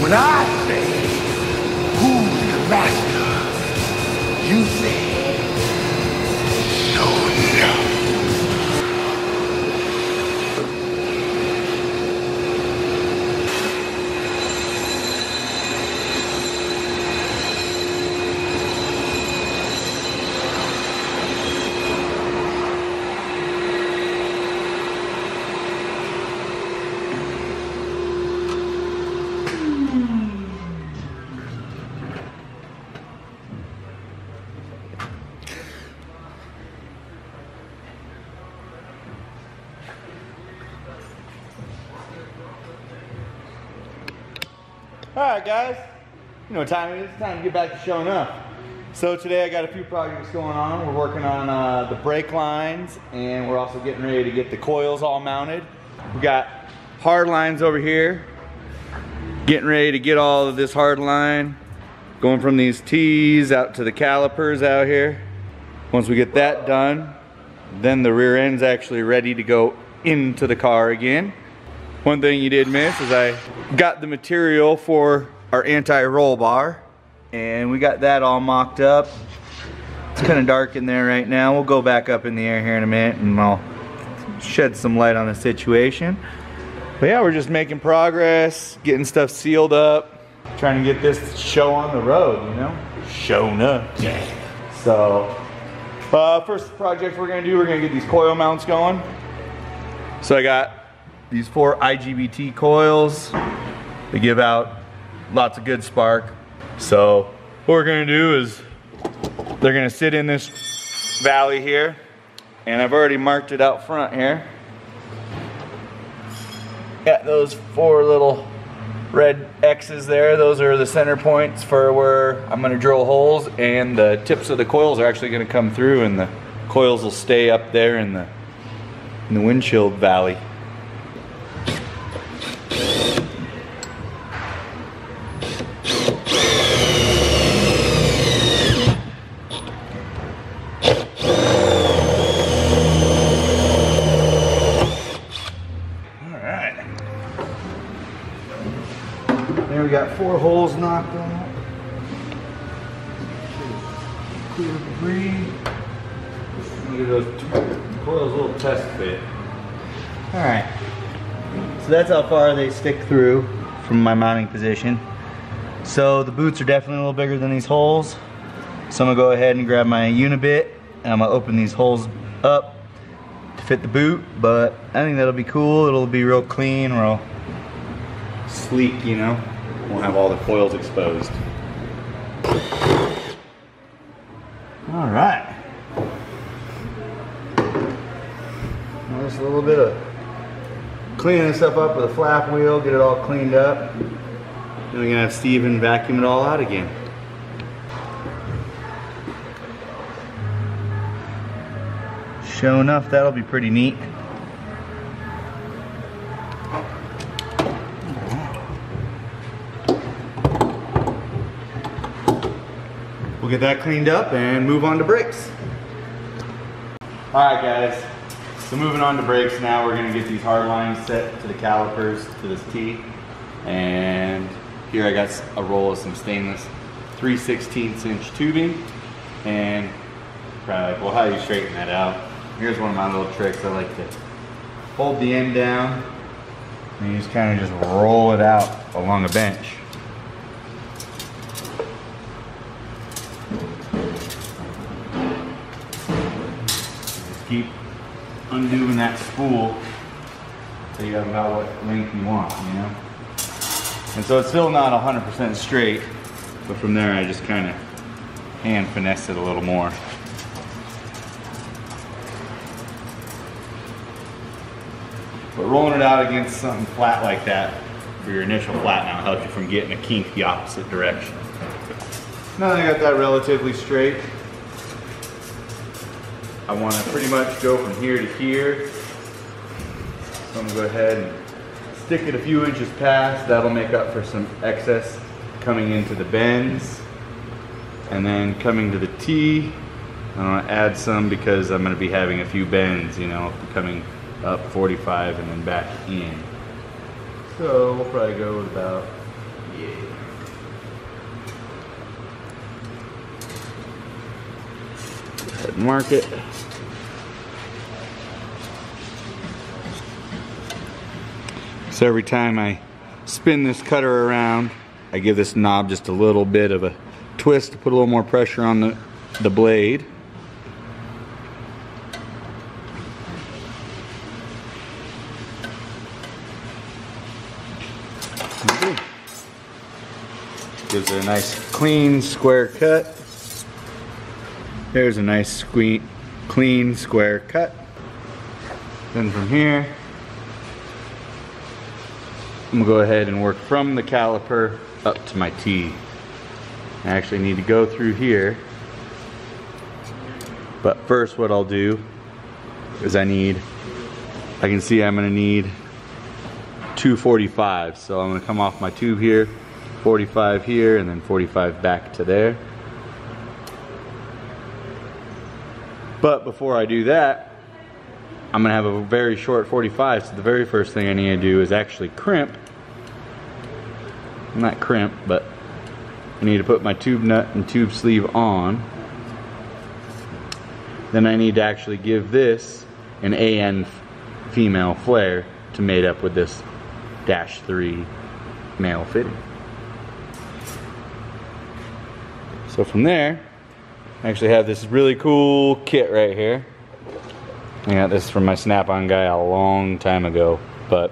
When I say, who's the master? You say, Sho'nuff. Alright guys, you know what time it is. It's time to get back to Sho'nuff. So today I got a few projects going on. We're working on the brake lines, and we're also getting ready to get the coils all mounted. We got hard lines over here. Getting ready to get all of this hard line going from these T's out to the calipers out here. Once we get that done, then the rear end's actually ready to go into the car again. One thing you did miss is I got the material for our anti-roll bar, and we got that all mocked up. It's kind of dark in there right now. We'll go back up in the air here in a minute and I'll shed some light on the situation. But yeah, we're just making progress, getting stuff sealed up, trying to get this show on the road, you know? Sho'nuff. Yeah. So, first project we're gonna do, we're gonna get these coil mounts going. So I got these 4 IGBT coils. They give out lots of good spark. So what we're gonna do is they're gonna sit in this valley here, and I've already marked it out front here. Got those 4 little red X's there. Those are the center points for where I'm gonna drill holes, and the tips of the coils are actually gonna come through, and the coils will stay up there in the windshield valley. There we got 4 holes knocked out. Clear debris. Look at those coils, a little test fit. Alright. So that's how far they stick through from my mounting position. So the boots are definitely a little bigger than these holes. So I'm gonna go ahead and grab my unibit and I'm gonna open these holes up to fit the boot, but I think that'll be cool. It'll be real clean, real sleek, you know. Won't have all the coils exposed. All right. Now just a little bit of cleaning this stuff up with a flap wheel, get it all cleaned up. Then we're gonna have Steven vacuum it all out again. Sho'nuff, that'll be pretty neat. We'll get that cleaned up and move on to brakes. Alright guys, so moving on to brakes now, we're going to get these hard lines set to the calipers, to this T. And here I got a roll of some stainless 3/16 inch tubing. And probably like, well, how do you straighten that out? Here's one of my little tricks. I like to hold the end down and you just kind of just roll it out along a bench. Keep undoing that spool so you have about what length you want, you know? And so it's still not 100% straight, but from there I just kind of hand finesse it a little more. But rolling it out against something flat like that for your initial flat mount helps you from getting a kink the opposite direction. Now that I got that relatively straight, I want to pretty much go from here to here. So I'm going to go ahead and stick it a few inches past. That'll make up for some excess coming into the bends. And then coming to the T, I want to add some because I'm going to be having a few bends, you know, coming up 45 and then back in. So we'll probably go with about, Go ahead and mark it. So every time I spin this cutter around, I give this knob just a little bit of a twist to put a little more pressure on the blade. Okay. Gives it a nice clean square cut. There's a nice clean square cut. Then from here, I'm gonna go ahead and work from the caliper up to my T. I actually need to go through here, but first what I'll do is I can see I'm gonna need 245. So I'm gonna come off my tube here, 45 here, and then 45 back to there. But before I do that, I'm gonna have a very short 45, so the very first thing I need to do is actually crimp. Not crimp, but I need to put my tube nut and tube sleeve on. Then I need to actually give this an AN female flare to mate up with this -3 male fitting. So from there, I actually have this really cool kit right here. I got this from my Snap-on guy a long time ago, but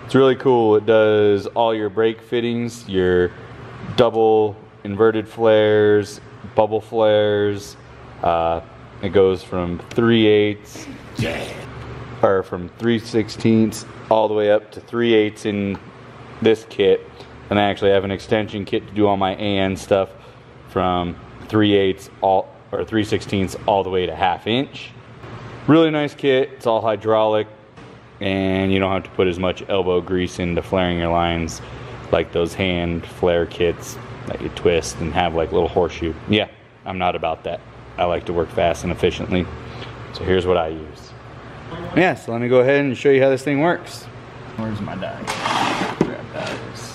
it's really cool. It does all your brake fittings, your double inverted flares, bubble flares. It goes from 3/8 or from 3/16 all the way up to 3/8 in this kit. And I actually have an extension kit to do all my AN stuff from 3/8 or 3/16 all the way to 1/2 inch. Really nice kit. It's all hydraulic, and you don't have to put as much elbow grease into flaring your lines like those hand flare kits that you twist and have like little horseshoe. Yeah, I'm not about that. I like to work fast and efficiently. So here's what I use. Yeah, so let me go ahead and show you how this thing works. Where's my die? Grab dies.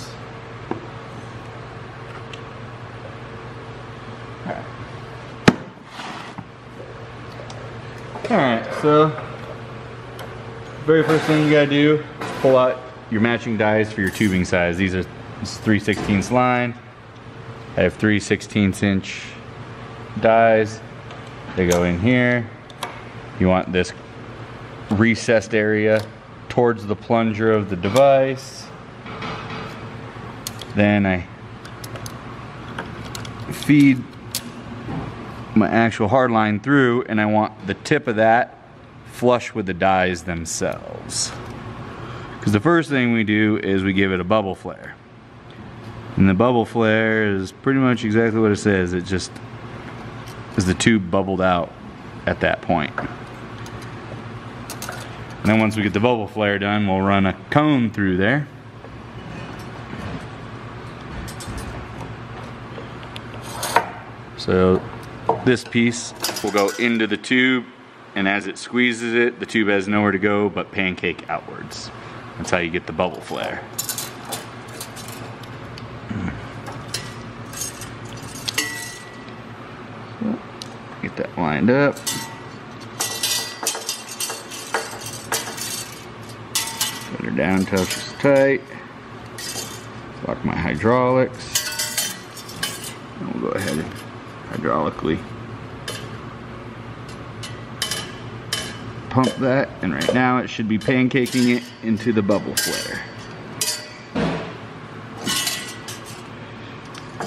Alright, so very first thing you gotta do is pull out your matching dies for your tubing size. This is 3/16 line. I have 3/16 inch dies. They go in here. You want this recessed area towards the plunger of the device. Then I feed my actual hard line through, and I want the tip of that flush with the dies themselves. Because the first thing we do is we give it a bubble flare. And the bubble flare is pretty much exactly what it says. It just is the tube bubbled out at that point. And then once we get the bubble flare done, we'll run a cone through there. So this piece will go into the tube, and as it squeezes it, the tube has nowhere to go but pancake outwards. That's how you get the bubble flare. So, get that lined up. Put her down until she's tight. Lock my hydraulics. And we'll go ahead and hydraulically pump that, and right now it should be pancaking it into the bubble flare.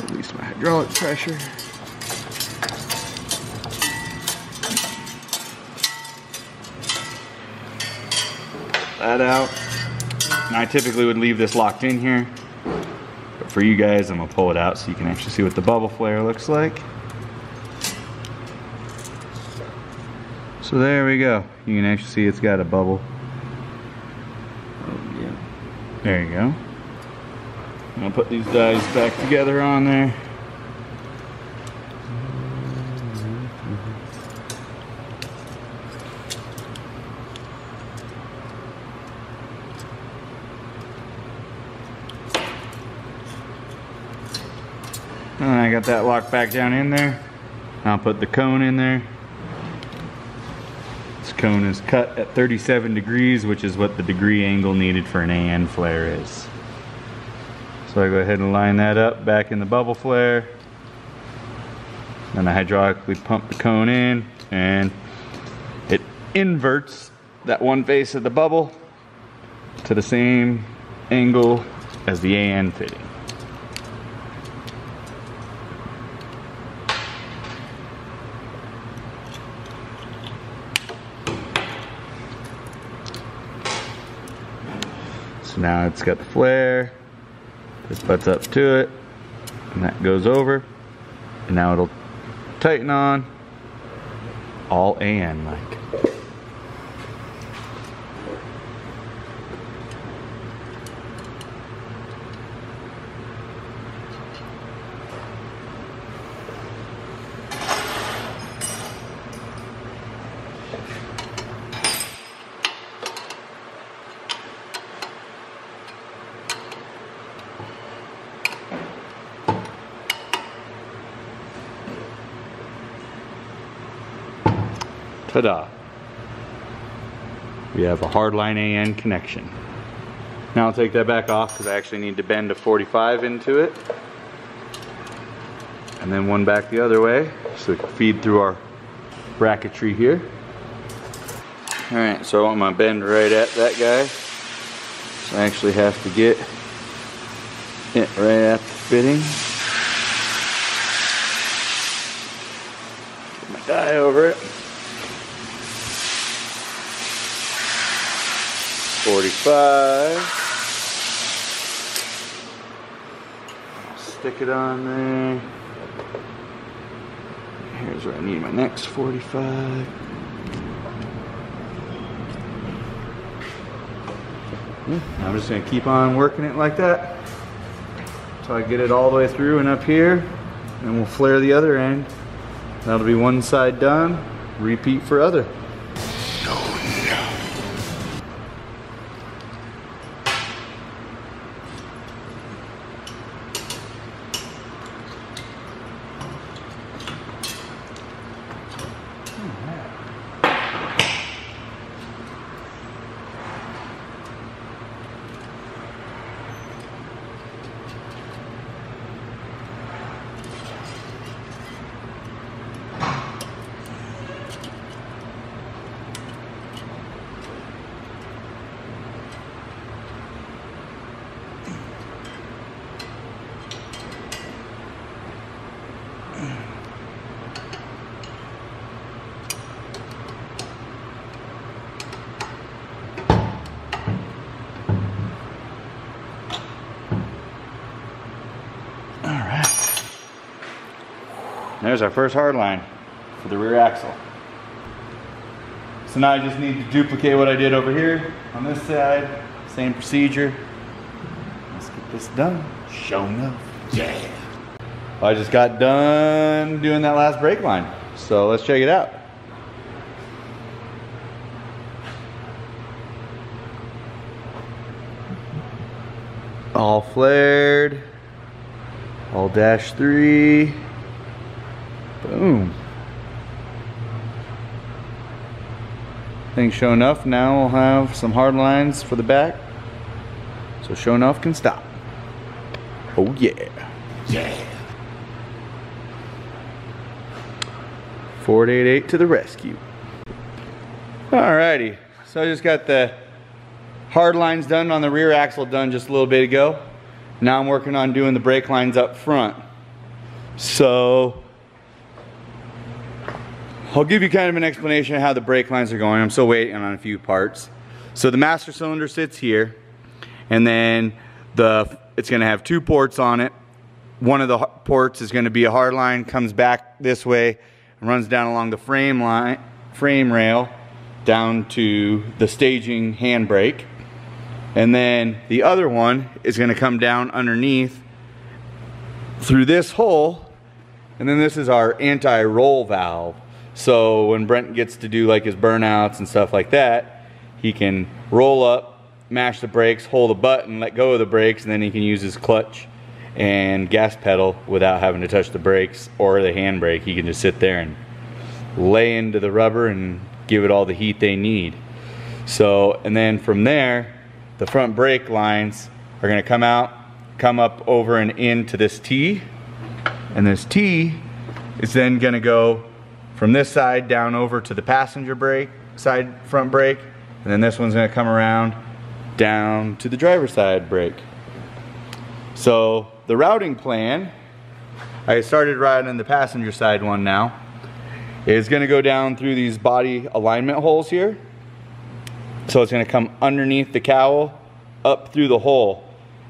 Release my hydraulic pressure. That out. And I typically would leave this locked in here, but for you guys I'm gonna pull it out so you can actually see what the bubble flare looks like. So there we go. You can actually see it's got a bubble. Oh yeah. There you go. I'll put these dies back together on there. And I got that locked back down in there. I'll put the cone in there. This cone is cut at 37 degrees, which is what the degree angle needed for an AN flare is. So I go ahead and line that up back in the bubble flare. Then I hydraulically pump the cone in, and it inverts that one face of the bubble to the same angle as the AN fitting. So now it's got the flare, this butts up to it, and that goes over, and now it'll tighten on all AN like. Ta-da! We have a hardline AN connection. Now I'll take that back off because I actually need to bend a 45 into it. And then one back the other way so it can feed through our bracketry here. Alright, so I want my bend right at that guy. So I actually have to get it right at the fitting. Get my die over it. 45. I'll stick it on there. Here's where I need my next 45. I'm just going to keep on working it like that until I get it all the way through and up here, and we'll flare the other end. That'll be one side done. Repeat for other. There's our first hard line for the rear axle. So now I just need to duplicate what I did over here on this side. Same procedure. Let's get this done. Sho'nuff. Yeah. I just got done doing that last brake line. So let's check it out. All flared. All -3. Boom. Things Sho'nuff. Now we'll have some hard lines for the back so Sho'nuff can stop. Oh yeah. Yeah. 488 to the rescue. Alrighty. So I just got the hard lines done on the rear axle done just a little bit ago. Now I'm working on doing the brake lines up front. So I'll give you kind of an explanation of how the brake lines are going. I'm still waiting on a few parts. So the master cylinder sits here, and then it's going to have 2 ports on it. One of the ports is going to be a hard line, comes back this way, and runs down along the frame rail down to the staging handbrake. And then the other one is going to come down underneath through this hole, and then this is our anti-roll valve. So when Brent gets to do like his burnouts and stuff like that, he can roll up, mash the brakes, hold a button, let go of the brakes, and then he can use his clutch and gas pedal without having to touch the brakes or the handbrake. You can just sit there and lay into the rubber and give it all the heat they need. So, and then from there, the front brake lines are going to come out, come up over and into this T, and this T is then going to go from this side down over to the passenger brake side front brake, and then this one's going to come around down to the driver's side brake. So the routing plan, I started riding the passenger side one now, is going to go down through these body alignment holes here. So it's going to come underneath the cowl up through the hole,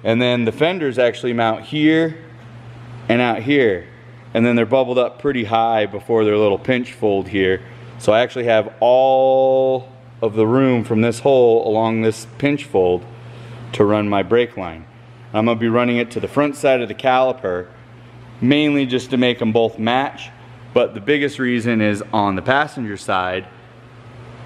and then the fenders actually mount here and out here, and then they're bubbled up pretty high before their little pinch fold here. So I actually have all of the room from this hole along this pinch fold to run my brake line. I'm going to be running it to the front side of the caliper, mainly just to make them both match, but the biggest reason is on the passenger side,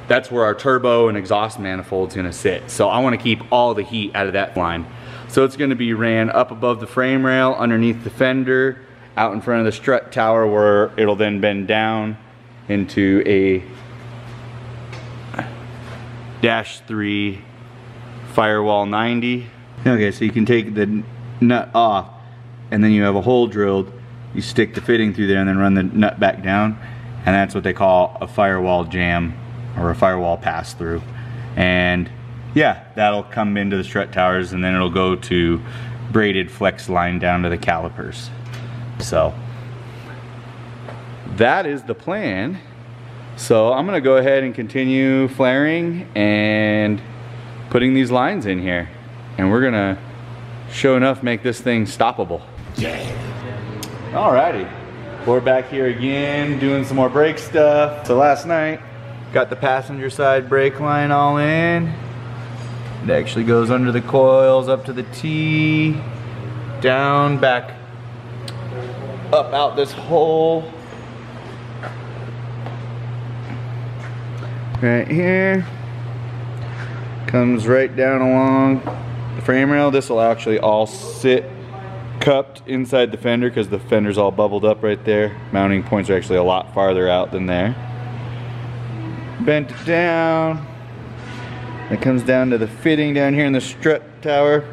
that's where our turbo and exhaust manifold is going to sit. So I want to keep all the heat out of that line. So it's going to be ran up above the frame rail, underneath the fender, out in front of the strut tower, where it'll then bend down into a -3 Firewall 90. Okay, so you can take the nut off, and then you have a hole drilled. You stick the fitting through there and then run the nut back down, and that's what they call a firewall jam or a firewall pass through. And yeah, that'll come into the strut towers, and then it'll go to braided flex line down to the calipers. So that is the plan. So I'm gonna go ahead and continue flaring and putting these lines in here, and we're gonna sure enough make this thing stoppable. Yeah. Alrighty, we're back here again doing some more brake stuff. So last night got the passenger side brake line all in. It actually goes under the coils up to the T, down, back up out this hole right here, comes right down along the frame rail. This will actually all sit cupped inside the fender because the fender's all bubbled up right there. Mounting points are actually a lot farther out than there. Bent it down. It comes down to the fitting down here in the strut tower,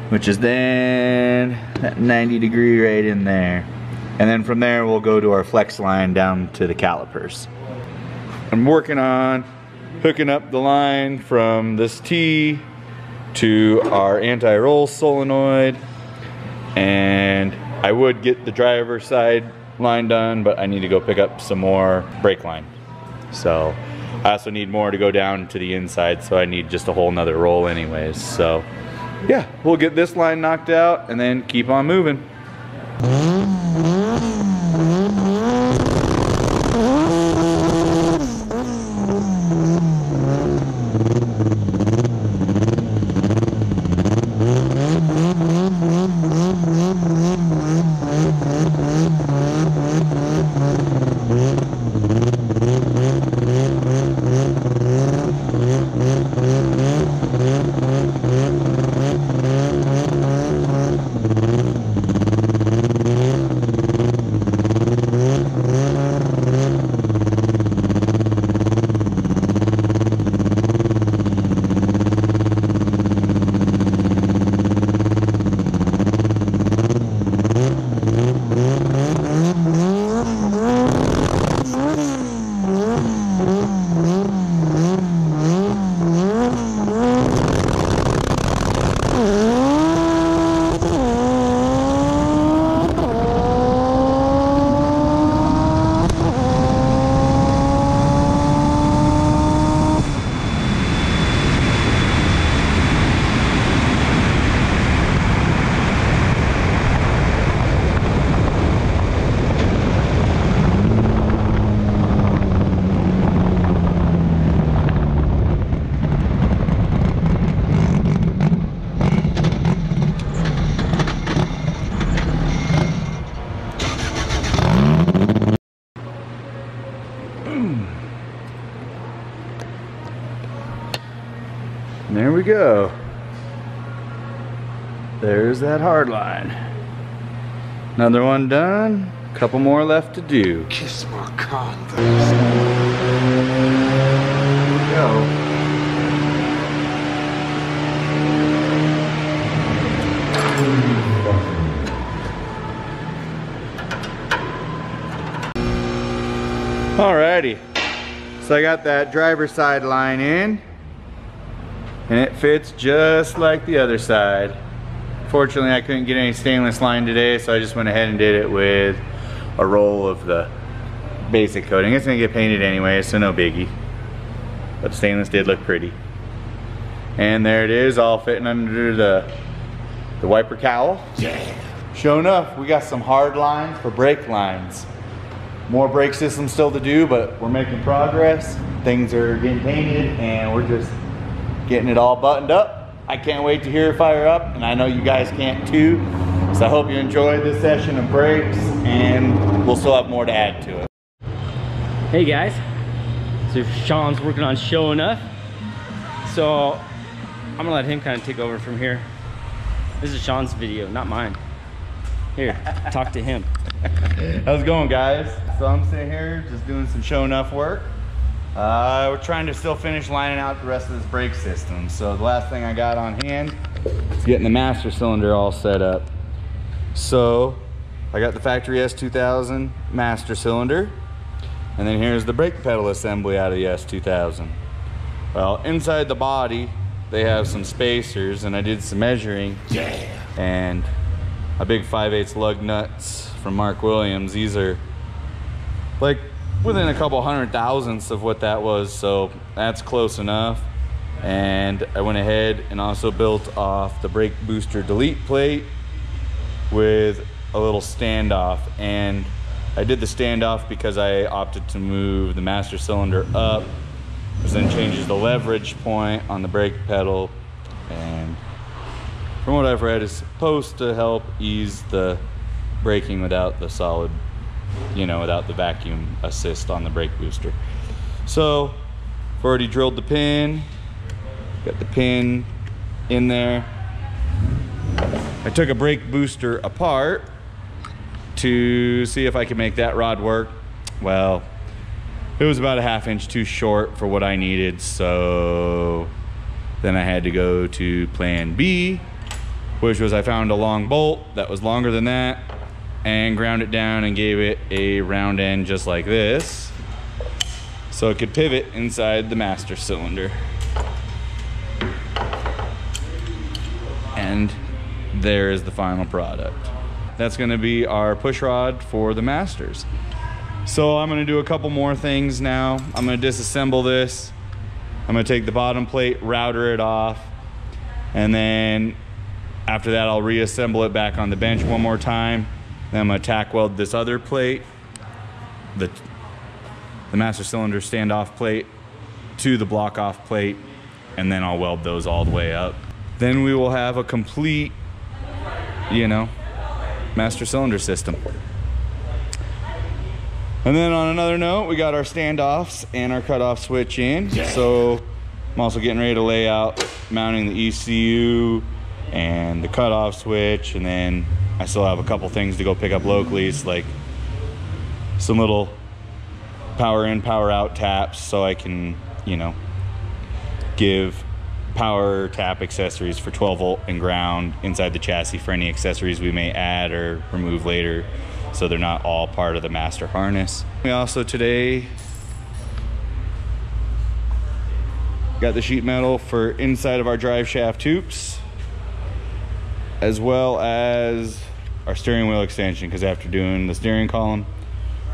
which is then that 90° right in there. And then from there we'll go to our flex line down to the calipers. I'm working on hooking up the line from this T to our anti-roll solenoid, and I would get the driver's side line done, but I need to go pick up some more brake line. So I also need more to go down to the inside, so I need just a whole nother roll anyways. So yeah, we'll get this line knocked out and then keep on moving. And there we go. There's that hard line. Another one done. Couple more left to do. Kiss my condoms. Go. Alrighty. So I got that driver's side line in, and it fits just like the other side. Fortunately, I couldn't get any stainless line today, so I just went ahead and did it with a roll of the basic coating. It's gonna get painted anyway, so no biggie. But stainless did look pretty. And there it is, all fitting under the wiper cowl. Yeah. Sho'nuff, we got some hard lines for brake lines. More brake systems still to do, but we're making progress. Things are getting painted, and we're just getting it all buttoned up. I can't wait to hear it fire up, and I know you guys can't too. So I hope you enjoyed this session of brakes, and we'll still have more to add to it. Hey guys, so Shawn's working on Sho'nuff, so I'm gonna let him kind of take over from here. This is Shawn's video, not mine. Here, talk to him. How's it going, guys? So I'm sitting here just doing some Sho'nuff work. We're trying to still finish lining out the rest of this brake system. So the last thing I got on hand is getting the master cylinder all set up. So I got the factory S2000 master cylinder, and then here's the brake pedal assembly out of the S2000. Well, inside the body they have some spacers, and I did some measuring. Yeah. And a big 5/8 lug nuts from Mark Williams. These are like within a couple hundred thousandths of what that was, so that's close enough. And I went ahead and also built off the brake booster delete plate with a little standoff, and I did the standoff because I opted to move the master cylinder up, which then changes the leverage point on the brake pedal, and from what I've read, it's supposed to help ease the braking without the solid, you know, without the vacuum assist on the brake booster. So I've already drilled the pin, got the pin in there. I took a brake booster apart to see if I could make that rod work. Well, it was about a 1/2 inch too short for what I needed, so then I had to go to plan B, which was I found a long bolt that was longer than that and ground it down and gave it a round end just like this, so it could pivot inside the master cylinder. And there is the final product. That's gonna be our push rod for the masters. So I'm gonna do a couple more things now. I'm gonna disassemble this. I'm gonna take the bottom plate, router it off, and then after that I'll reassemble it back on the bench one more time. Then I'm gonna tack weld this other plate, the master cylinder standoff plate, to the block off plate, and then I'll weld those all the way up. Then we will have a complete, you know, master cylinder system. And then on another note, we got our standoffs and our cutoff switch in. So I'm also getting ready to lay out mounting the ECU and the cutoff switch, and then I still have a couple things to go pick up locally. It's like some little power in, power out taps, so I can, you know, give power tap accessories for 12 volt and ground inside the chassis for any accessories we may add or remove later, so they're not all part of the master harness. We also today got the sheet metal for inside of our drive shaft tubes, as well as our steering wheel extension, because after doing the steering column,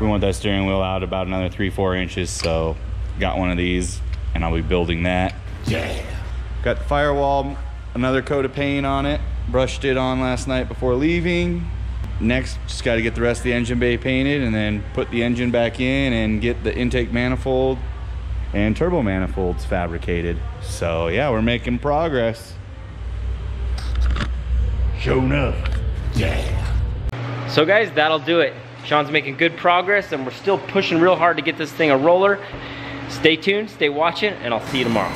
we want that steering wheel out about another 3-4 inches, so got one of these and I'll be building that. Yeah. Got the firewall, another coat of paint on it, brushed it on last night before leaving. Next, just got to get the rest of the engine bay painted and then put the engine back in and get the intake manifold and turbo manifolds fabricated. So yeah, we're making progress. Sho'nuff. Yeah. So guys, that'll do it. Shawn's making good progress, and we're still pushing real hard to get this thing a roller. Stay tuned, stay watching, and I'll see you tomorrow.